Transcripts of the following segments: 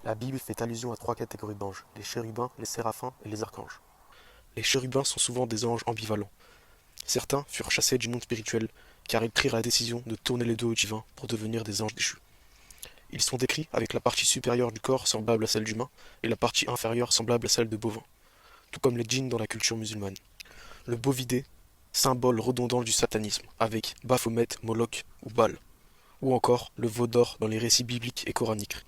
La Bible fait allusion à trois catégories d'anges, les chérubins, les séraphins et les archanges. Les chérubins sont souvent des anges ambivalents. Certains furent chassés du monde spirituel car ils prirent la décision de tourner le dos au divin pour devenir des anges déchus. Ils sont décrits avec la partie supérieure du corps semblable à celle d'humain et la partie inférieure semblable à celle de bovin, tout comme les djinns dans la culture musulmane. Le bovidé, symbole redondant du satanisme, avec Baphomet, Moloch ou Baal, ou encore le veau d'or dans les récits bibliques et coraniques.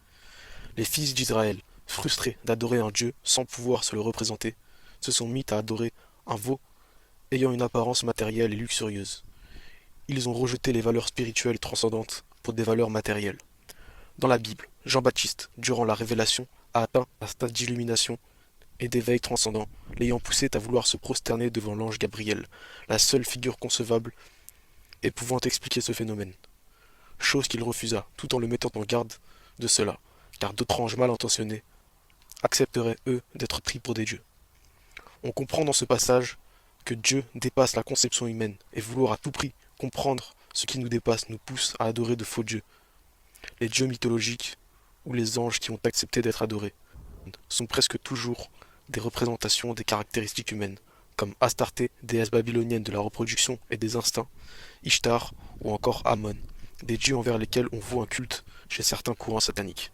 Les fils d'Israël, frustrés d'adorer un dieu sans pouvoir se le représenter, se sont mis à adorer un veau ayant une apparence matérielle et luxurieuse. Ils ont rejeté les valeurs spirituelles transcendantes pour des valeurs matérielles. Dans la Bible, Jean-Baptiste, durant la révélation, a atteint un stade d'illumination et d'éveil transcendant, l'ayant poussé à vouloir se prosterner devant l'ange Gabriel, la seule figure concevable et pouvant expliquer ce phénomène. Chose qu'il refusa, tout en le mettant en garde de cela, car d'autres anges mal intentionnés accepteraient, eux, d'être pris pour des dieux. On comprend dans ce passage que Dieu dépasse la conception humaine, et vouloir à tout prix comprendre ce qui nous dépasse nous pousse à adorer de faux dieux. Les dieux mythologiques, ou les anges qui ont accepté d'être adorés, sont presque toujours des représentations des caractéristiques humaines, comme Astarté, déesse babylonienne de la reproduction et des instincts, Ishtar ou encore Amon, des dieux envers lesquels on voue un culte chez certains courants sataniques.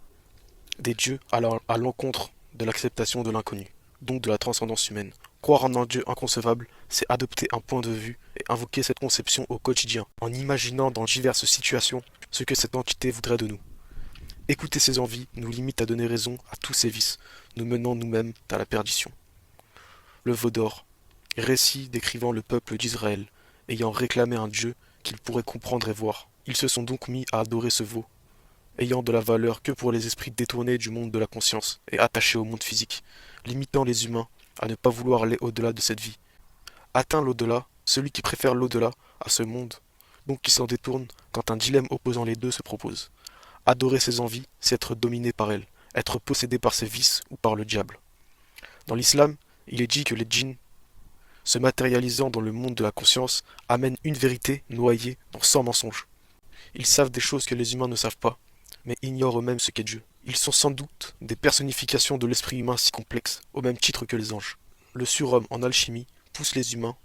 Des dieux à l'encontre de l'acceptation de l'inconnu, donc de la transcendance humaine. Croire en un Dieu inconcevable, c'est adopter un point de vue et invoquer cette conception au quotidien, en imaginant dans diverses situations ce que cette entité voudrait de nous. Écouter ses envies nous limite à donner raison à tous ces vices, nous menant nous-mêmes à la perdition. Le veau d'or, récit décrivant le peuple d'Israël, ayant réclamé un Dieu qu'ils pourraient comprendre et voir. Ils se sont donc mis à adorer ce veau, ayant de la valeur que pour les esprits détournés du monde de la conscience et attachés au monde physique, limitant les humains à ne pas vouloir aller au-delà de cette vie. Atteint l'au-delà, celui qui préfère l'au-delà à ce monde, donc qui s'en détourne quand un dilemme opposant les deux se propose. Adorer ses envies, c'est être dominé par elles, être possédé par ses vices ou par le diable. Dans l'islam, il est dit que les djinns, se matérialisant dans le monde de la conscience, amènent une vérité noyée dans 100 mensonges. Ils savent des choses que les humains ne savent pas, mais ignorent eux-mêmes ce qu'est Dieu. Ils sont sans doute des personnifications de l'esprit humain si complexe, au même titre que les anges. Le surhomme en alchimie pousse les humains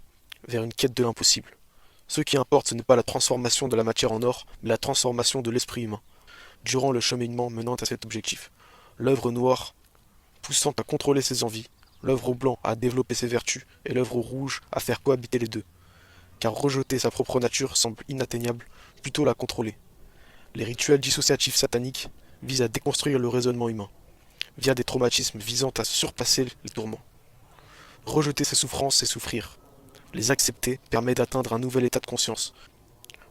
vers une quête de l'impossible. Ce qui importe, ce n'est pas la transformation de la matière en or, mais la transformation de l'esprit humain, durant le cheminement menant à cet objectif. L'œuvre noire poussant à contrôler ses envies, l'œuvre au blanc à développer ses vertus, et l'œuvre au rouge à faire cohabiter les deux. Car rejeter sa propre nature semble inatteignable, plutôt la contrôler. Les rituels dissociatifs sataniques visent à déconstruire le raisonnement humain, via des traumatismes visant à surpasser les tourments. Rejeter ses souffrances, c'est souffrir. Les accepter permet d'atteindre un nouvel état de conscience.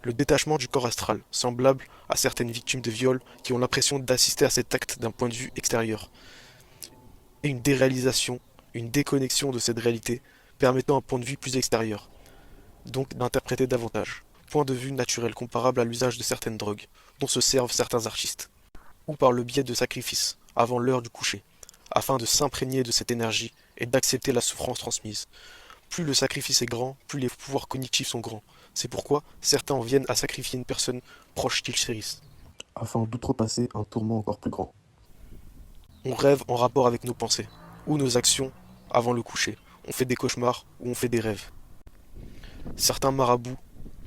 Le détachement du corps astral, semblable à certaines victimes de viol qui ont l'impression d'assister à cet acte d'un point de vue extérieur. Et une déréalisation, une déconnexion de cette réalité, permettant un point de vue plus extérieur, donc d'interpréter davantage. Point de vue naturel comparable à l'usage de certaines drogues, dont se servent certains artistes, ou par le biais de sacrifices, avant l'heure du coucher, afin de s'imprégner de cette énergie et d'accepter la souffrance transmise. Plus le sacrifice est grand, plus les pouvoirs cognitifs sont grands. C'est pourquoi certains en viennent à sacrifier une personne proche qu'ils chérissent, afin d'outrepasser un tourment encore plus grand. On rêve en rapport avec nos pensées, ou nos actions avant le coucher. On fait des cauchemars ou on fait des rêves. Certains marabouts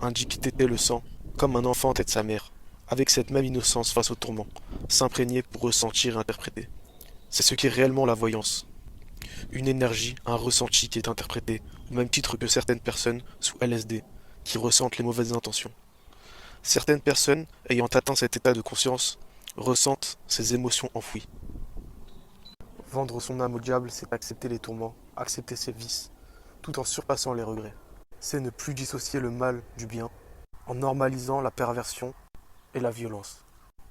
indiquent téter le sang, comme un enfant tète sa mère, avec cette même innocence face au tourment, s'imprégner pour ressentir et interpréter. C'est ce qu'est réellement la voyance. Une énergie, un ressenti qui est interprété, au même titre que certaines personnes sous LSD, qui ressentent les mauvaises intentions. Certaines personnes, ayant atteint cet état de conscience, ressentent ces émotions enfouies. Vendre son âme au diable, c'est accepter les tourments, accepter ses vices, tout en surpassant les regrets. C'est ne plus dissocier le mal du bien, en normalisant la perversion et la violence.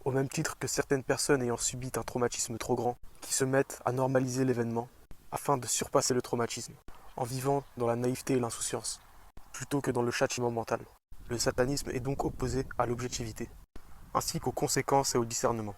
Au même titre que certaines personnes ayant subi un traumatisme trop grand, qui se mettent à normaliser l'événement, afin de surpasser le traumatisme, en vivant dans la naïveté et l'insouciance, plutôt que dans le châtiment mental. Le satanisme est donc opposé à l'objectivité, ainsi qu'aux conséquences et au discernement.